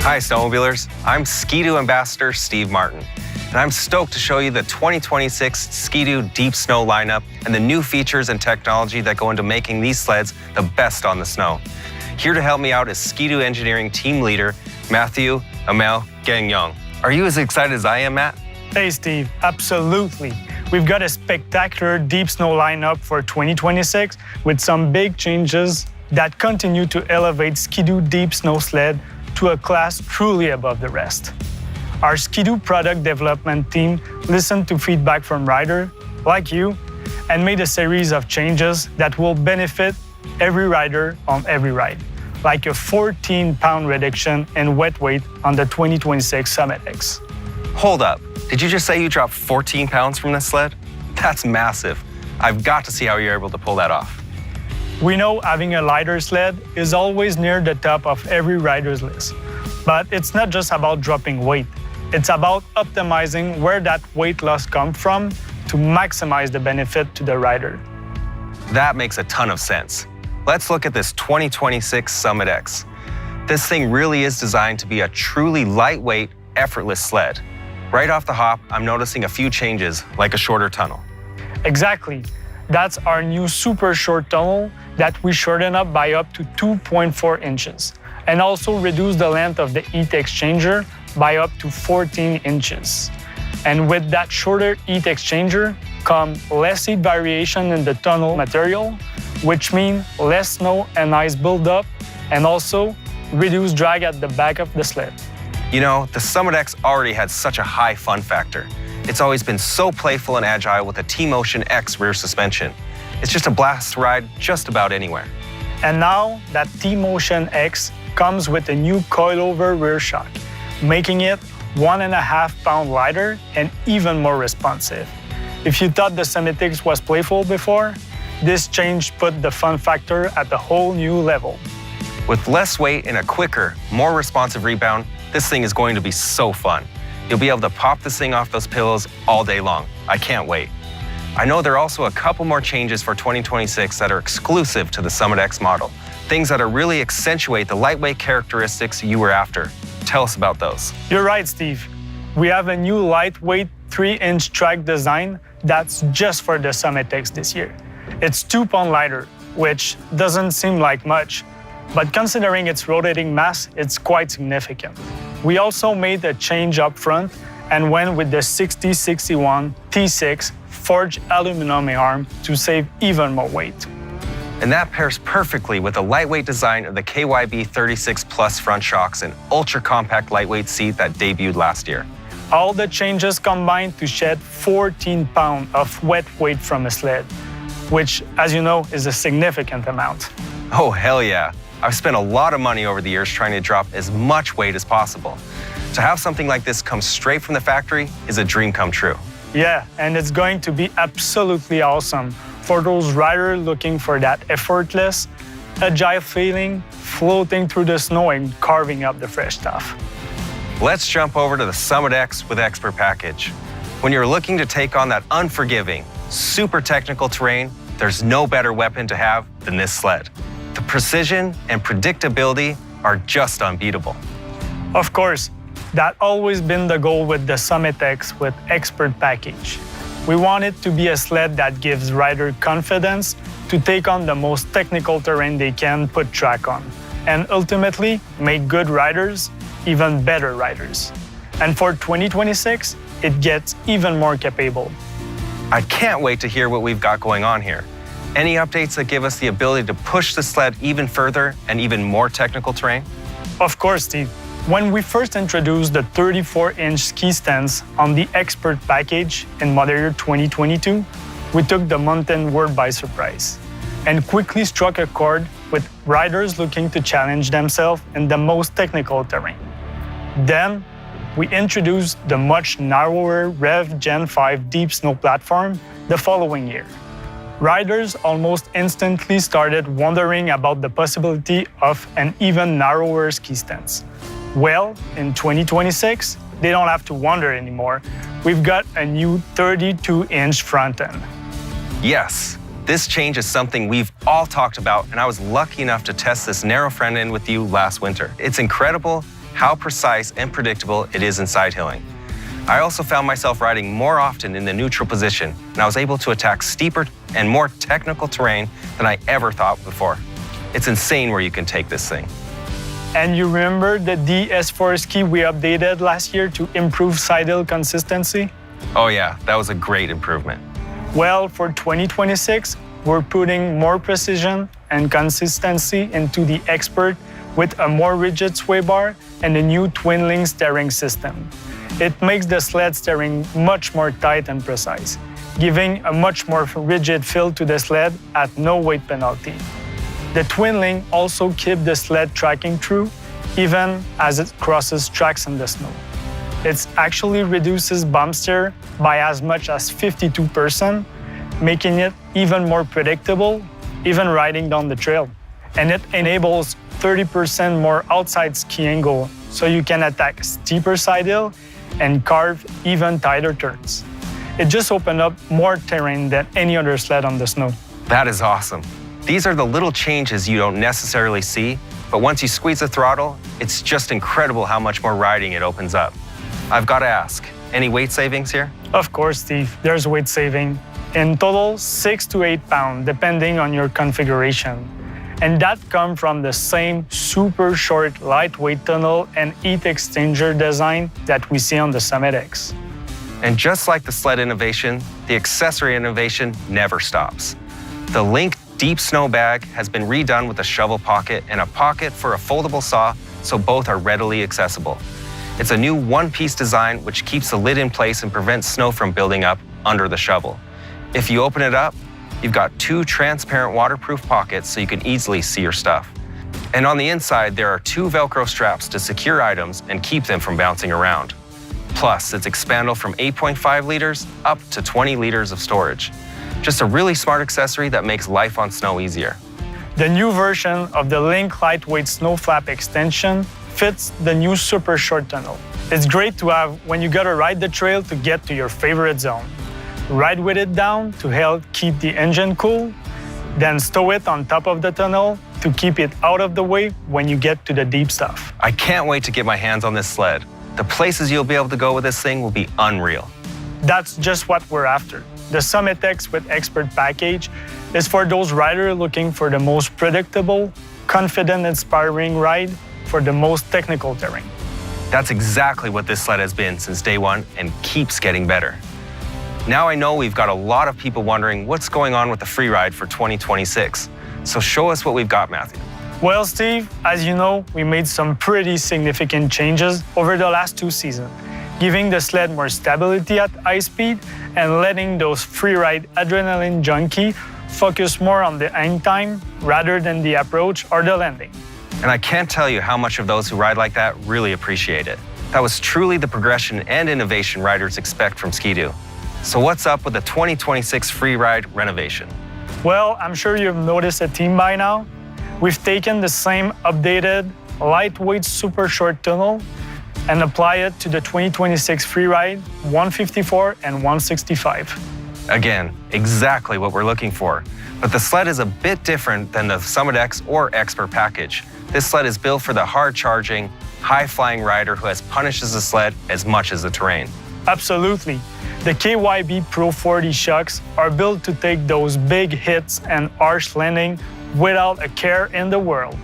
Hi snowmobilers, I'm Ski-Doo Ambassador Steve Martin, and I'm stoked to show you the 2026 Ski-Doo Deep Snow lineup and the new features and technology that go into making these sleds the best on the snow. Here to help me out is Ski-Doo Engineering Team Leader, Matthew Amel Gagnon. Are you as excited as I am, Matt? Hey Steve, absolutely. We've got a spectacular deep snow lineup for 2026 with some big changes that continue to elevate Ski-Doo Deep Snow Sled to a class truly above the rest. Our Ski-Doo product development team listened to feedback from riders like you and made a series of changes that will benefit every rider on every ride, like a 14-pound reduction in wet weight on the 2026 Summit X. Hold up, did you just say you dropped 14 pounds from this sled? That's massive. I've got to see how you're able to pull that off. We know having a lighter sled is always near the top of every rider's list, but it's not just about dropping weight. It's about optimizing where that weight loss comes from to maximize the benefit to the rider. That makes a ton of sense. Let's look at this 2026 Summit X. This thing really is designed to be a truly lightweight, effortless sled. Right off the hop, I'm noticing a few changes, like a shorter tunnel. Exactly. That's our new super short tunnel that we shorten up by up to 2.4 inches and also reduce the length of the heat exchanger by up to 14 inches. And with that shorter heat exchanger come less heat variation in the tunnel material, which means less snow and ice buildup and also reduced drag at the back of the sled. You know, the Summit X already had such a high fun factor. It's always been so playful and agile with a T-Motion X rear suspension. It's just a blast to ride just about anywhere. And now that T-Motion X comes with a new coilover rear shock, making it 1.5 pounds lighter and even more responsive. If you thought the Summit X was playful before, this change put the fun factor at a whole new level. With less weight and a quicker, more responsive rebound, this thing is going to be so fun. You'll be able to pop this thing off those pillows all day long. I can't wait. I know there are also a couple more changes for 2026 that are exclusive to the Summit X model, things that really accentuate the lightweight characteristics you were after. Tell us about those. You're right, Steve. We have a new lightweight 3-inch track design that's just for the Summit X this year. It's 2 pounds lighter, which doesn't seem like much, but considering its rotating mass, it's quite significant. We also made a change up front and went with the 6061 T6 forged aluminum arm to save even more weight. And that pairs perfectly with the lightweight design of the KYB 36 Plus front shocks and ultra-compact lightweight seat that debuted last year. All the changes combined to shed 14 pounds of wet weight from a sled, which, as you know, is a significant amount. Oh, hell yeah. I've spent a lot of money over the years trying to drop as much weight as possible. To have something like this come straight from the factory is a dream come true. Yeah, and it's going to be absolutely awesome for those riders looking for that effortless, agile feeling, floating through the snow and carving up the fresh stuff. Let's jump over to the Summit X with Expert Package. When you're looking to take on that unforgiving, super technical terrain, there's no better weapon to have than this sled. The precision and predictability are just unbeatable. Of course, that's always been the goal with the Summit X with Expert Package. We want it to be a sled that gives riders confidence to take on the most technical terrain they can put track on, and ultimately make good riders even better riders. And for 2026, it gets even more capable. I can't wait to hear what we've got going on here. Any updates that give us the ability to push the sled even further and even more technical terrain? Of course, Steve. When we first introduced the 34-inch ski stands on the Expert Package in model year 2022, we took the mountain world by surprise and quickly struck a chord with riders looking to challenge themselves in the most technical terrain. Then, we introduced the much narrower Rev Gen 5 Deep Snow platform the following year. Riders almost instantly started wondering about the possibility of an even narrower ski stance. Well, in 2026, they don't have to wonder anymore. We've got a new 32-inch front end. Yes, this change is something we've all talked about, and I was lucky enough to test this narrow front end with you last winter. It's incredible how precise and predictable it is in side hilling. I also found myself riding more often in the neutral position, and I was able to attack steeper and more technical terrain than I ever thought before. It's insane where you can take this thing. And you remember the DS4 ski we updated last year to improve side hill consistency? Oh yeah, that was a great improvement. Well, for 2026, we're putting more precision and consistency into the Expert with a more rigid sway bar and a new twin-link steering system. It makes the sled steering much more tight and precise, giving a much more rigid feel to the sled at no weight penalty. The twin-link also keeps the sled tracking true, even as it crosses tracks in the snow. It actually reduces bump steer by as much as 52%, making it even more predictable, even riding down the trail. And it enables 30% more outside ski angle, so you can attack steeper side hill and carve even tighter turns. It just opened up more terrain than any other sled on the snow. That is awesome. These are the little changes you don't necessarily see, but once you squeeze the throttle, it's just incredible how much more riding it opens up. I've got to ask, any weight savings here? Of course, Steve, there's weight saving. In total, 6 to 8 pounds, depending on your configuration. And that comes from the same super short, lightweight tunnel and heat exchanger design that we see on the Summit X. And just like the sled innovation, the accessory innovation never stops. The Link Deep Snow Bag has been redone with a shovel pocket and a pocket for a foldable saw, so both are readily accessible. It's a new one-piece design which keeps the lid in place and prevents snow from building up under the shovel. If you open it up, you've got 2 transparent waterproof pockets so you can easily see your stuff. And on the inside, there are 2 Velcro straps to secure items and keep them from bouncing around. Plus, it's expandable from 8.5 liters up to 20 liters of storage. Just a really smart accessory that makes life on snow easier. The new version of the Link Lightweight Snow Flap extension fits the new super short tunnel. It's great to have when you gotta ride the trail to get to your favorite zone. Ride with it down to help keep the engine cool, then stow it on top of the tunnel to keep it out of the way when you get to the deep stuff. I can't wait to get my hands on this sled. The places you'll be able to go with this thing will be unreal. That's just what we're after. The Summit X with Expert package is for those riders looking for the most predictable, confident, inspiring ride for the most technical terrain. That's exactly what this sled has been since day one and keeps getting better. Now I know we've got a lot of people wondering what's going on with the Freeride for 2026. So show us what we've got, Matthew. Well, Steve, as you know, we made some pretty significant changes over the last 2 seasons, giving the sled more stability at high speed and letting those Freeride adrenaline junkie focus more on the hang time rather than the approach or the landing. And I can't tell you how much of those who ride like that really appreciate it. That was truly the progression and innovation riders expect from Ski-Doo. So what's up with the 2026 Freeride renovation? Well, I'm sure you've noticed a theme by now. We've taken the same updated, lightweight super short tunnel and apply it to the 2026 Freeride 154 and 165. Again, exactly what we're looking for. But the sled is a bit different than the Summit X or Expert package. This sled is built for the hard-charging, high-flying rider who has punishes the sled as much as the terrain. Absolutely. The KYB Pro 40 shocks are built to take those big hits and harsh landing without a care in the world.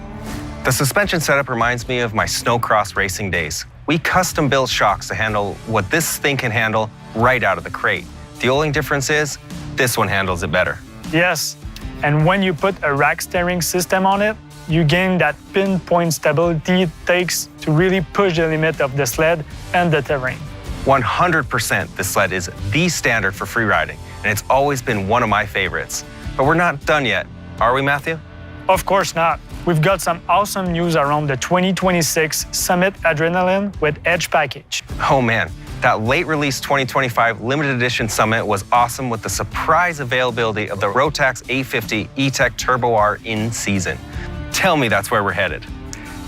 The suspension setup reminds me of my snowcross racing days. We custom built shocks to handle what this thing can handle right out of the crate. The only difference is, this one handles it better. Yes, and when you put a rack steering system on it, you gain that pinpoint stability it takes to really push the limit of the sled and the terrain. 100% this sled is the standard for freeriding, and it's always been one of my favorites. But we're not done yet, are we, Matthew? Of course not. We've got some awesome news around the 2026 Summit Adrenaline with Edge package. Oh man, that late release 2025 limited edition Summit was awesome with the surprise availability of the Rotax 850 E-Tech Turbo R in season. Tell me that's where we're headed.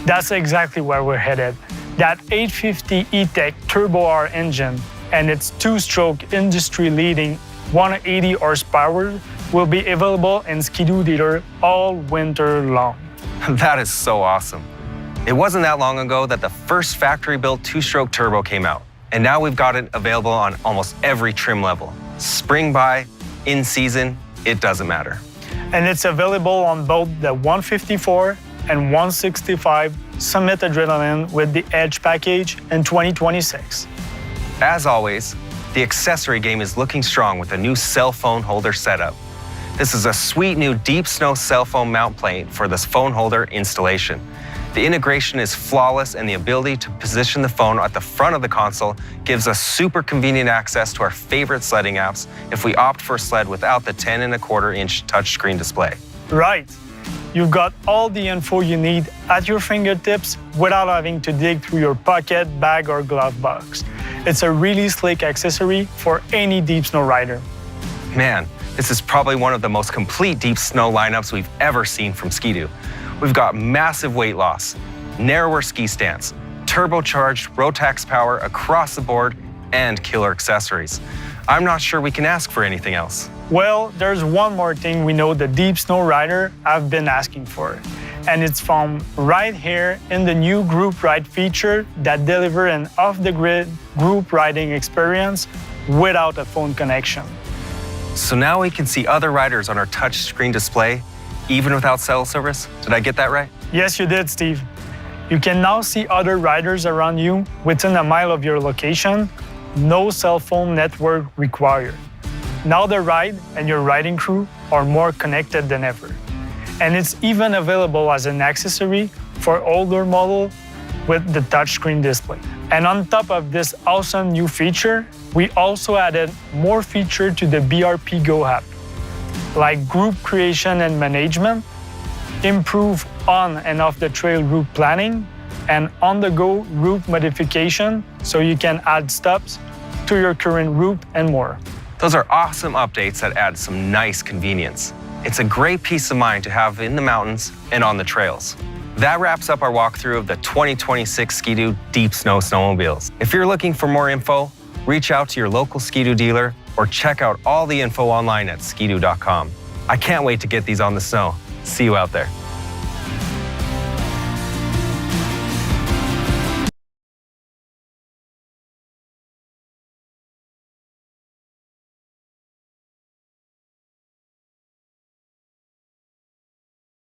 That's exactly where we're headed. That 850 E-Tech Turbo R engine and its 2-stroke industry-leading 180 horsepower will be available in Ski-Doo dealer all winter long. That is so awesome. It wasn't that long ago that the first factory-built two-stroke turbo came out, and now we've got it available on almost every trim level. Spring by, in season, it doesn't matter. And it's available on both the 154 and 165 Summit Adrenaline with the Edge package in 2026. As always, the accessory game is looking strong with a new cell phone holder setup. This is a sweet new deep snow cell phone mount plate for this phone holder installation. The integration is flawless, and the ability to position the phone at the front of the console gives us super convenient access to our favorite sledding apps if we opt for a sled without the 10.25-inch touchscreen display. Right. You've got all the info you need at your fingertips without having to dig through your pocket, bag, or glove box. It's a really slick accessory for any deep snow rider. Man, this is probably one of the most complete deep snow lineups we've ever seen from Ski-Doo. We've got massive weight loss, narrower ski stance, turbocharged Rotax power across the board, and killer accessories. I'm not sure we can ask for anything else. Well, there's one more thing we know the deep snow rider have been asking for, and it's found right here in the new group ride feature that delivers an off-the-grid group riding experience without a phone connection. So now we can see other riders on our touchscreen display, even without cell service? Did I get that right? Yes, you did, Steve. You can now see other riders around you within a mile of your location. No cell phone network required. Now the ride and your riding crew are more connected than ever. And it's even available as an accessory for older model with the touchscreen display. And on top of this awesome new feature, we also added more feature to the BRP Go app, like group creation and management, improve on and off the trail route planning, and on-the-go route modification so you can add stops to your current route and more. Those are awesome updates that add some nice convenience. It's a great peace of mind to have in the mountains and on the trails. That wraps up our walkthrough of the 2026 Ski-Doo Deep Snow Snowmobiles. If you're looking for more info, reach out to your local Ski-Doo dealer or check out all the info online at skidoo.com. I can't wait to get these on the snow. See you out there.